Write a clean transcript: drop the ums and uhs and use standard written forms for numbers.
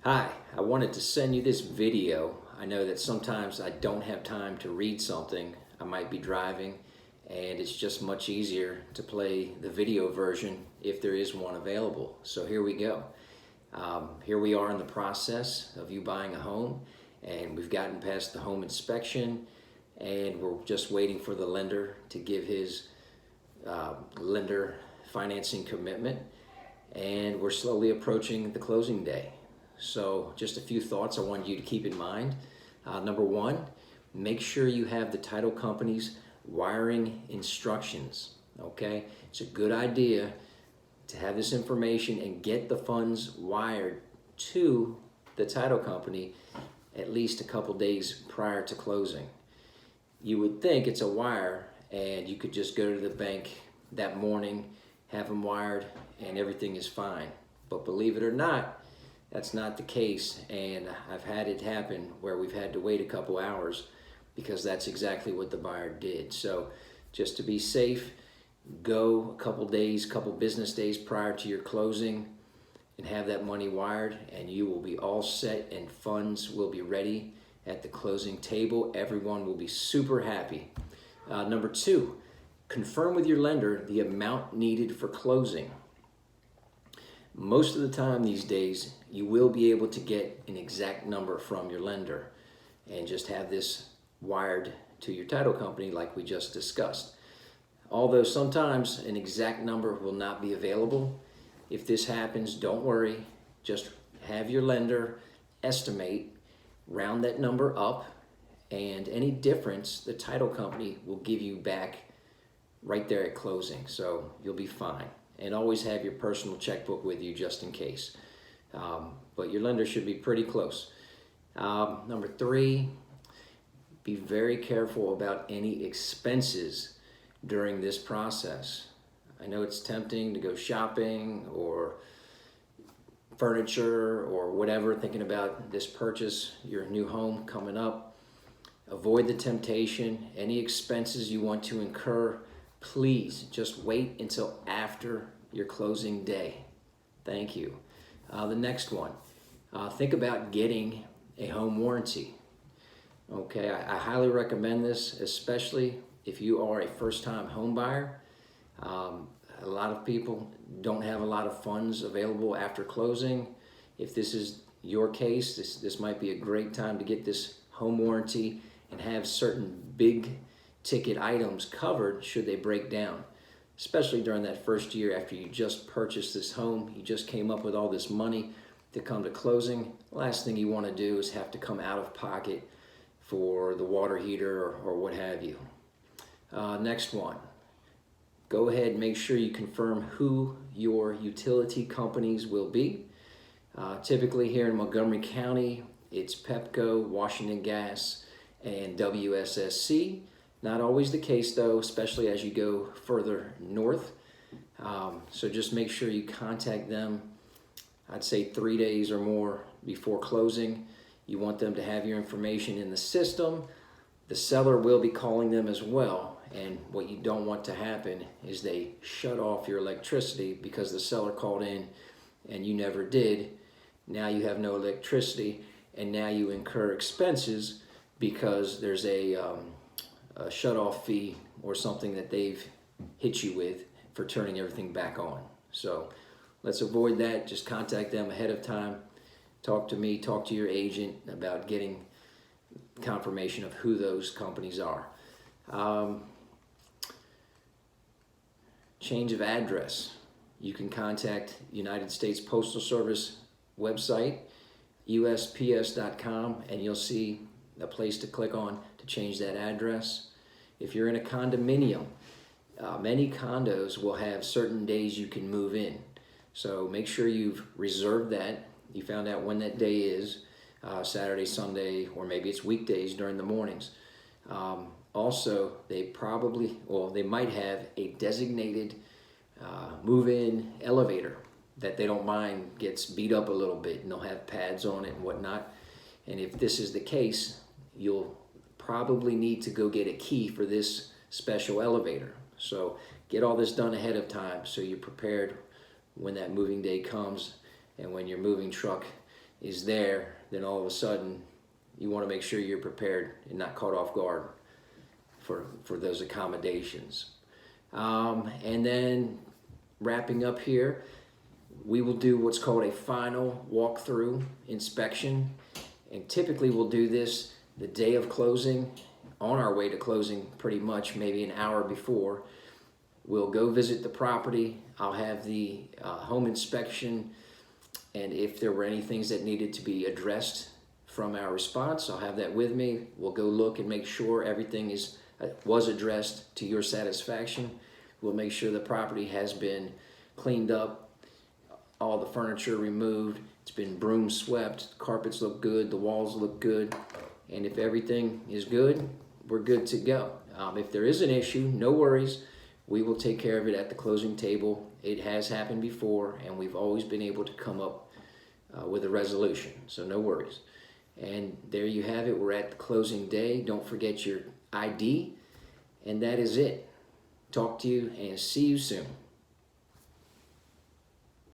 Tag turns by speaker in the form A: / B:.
A: Hi, I wanted to send you this video. I know that sometimes I don't have time to read something. I might be driving, and it's just much easier to play the video version if there is one available. So here we go. Here we are in the process of you buying a home, and we've gotten past the home inspection, and we're just waiting for the lender to give his lender financing commitment, and we're slowly approaching the closing day. So just a few thoughts I want you to keep in mind. Number one, make sure you have the title company's wiring instructions. Okay, it's a good idea to have this information and get the funds wired to the title company at least a couple days prior to closing. You would think it's a wire and you could just go to the bank that morning, have them wired, and everything is fine. But believe it or not, that's not the case, and I've had it happen where we've had to wait a couple hours because that's exactly what the buyer did. So just to be safe, go a couple days, couple business days prior to your closing and have that money wired, and you will be all set and funds will be ready at the closing table. Everyone will be super happy. Number two, confirm with your lender the amount needed for closing. Most of the time these days, you will be able to get an exact number from your lender and just have this wired to your title company like we just discussed. Although sometimes an exact number will not be available. If this happens, don't worry. Just have your lender estimate, round that number up, and any difference, the title company will give you back right there at closing. So you'll be fine. And always have your personal checkbook with you just in case. But your lender should be pretty close. Number three, be very careful about any expenses during this process. I know it's tempting to go shopping or furniture or whatever, thinking about this purchase, your new home coming up. Avoid the temptation. Any expenses you want to incur, please just wait until after your closing day. Thank you. The next one, think about getting a home warranty. Okay, I highly recommend this, especially if you are a first-time home buyer. A lot of people don't have a lot of funds available after closing. If this is your case, this might be a great time to get this home warranty and have certain big ticket items covered should they break down, especially during that first year after you just purchased this home. You just came up with all this money to come to closing. Last thing you want to do is have to come out of pocket for the water heater or what have you. Next one, go ahead and make sure you confirm who your utility companies will be. Typically here in Montgomery County, it's Pepco, Washington Gas, and WSSC. Not always the case though, especially as you go further north. So just make sure you contact them, I'd say 3 days or more before closing. You want them to have your information in the system. The seller will be calling them as well. And what you don't want to happen is they shut off your electricity because the seller called in and you never did. Now you have no electricity and now you incur expenses because there's a shut-off fee or something that they've hit you with for turning everything back on. So let's avoid that. Just contact them ahead of time. Talk to me, talk to your agent about getting confirmation of who those companies are. Change of address. You can contact United States Postal Service website, USPS.com, and you'll see a place to click on to change that address. If you're in a condominium, many condos will have certain days you can move in. So make sure you've reserved that. You found out when that day is, Saturday, Sunday, or maybe it's weekdays during the mornings. Also, they might have a designated move-in elevator that they don't mind gets beat up a little bit, and they'll have pads on it and whatnot. And if this is the case, you'll probably need to go get a key for this special elevator. So get all this done ahead of time so you're prepared when that moving day comes and when your moving truck is there, then all of a sudden you want to make sure you're prepared and not caught off guard for those accommodations. And then wrapping up here, we will do what's called a final walkthrough inspection. And typically we'll do this the day of closing, on our way to closing pretty much, maybe an hour before. We'll go visit the property. I'll have the home inspection, and if there were any things that needed to be addressed from our response, I'll have that with me. We'll go look and make sure everything was addressed to your satisfaction. We'll make sure the property has been cleaned up, all the furniture removed, it's been broom swept, carpets look good, the walls look good, and if everything is good, we're good to go. If there is an issue, no worries. We will take care of it at the closing table. It has happened before, and we've always been able to come up with a resolution, so no worries. And there you have it. We're at the closing day. Don't forget your ID, and that is it. Talk to you and see you soon.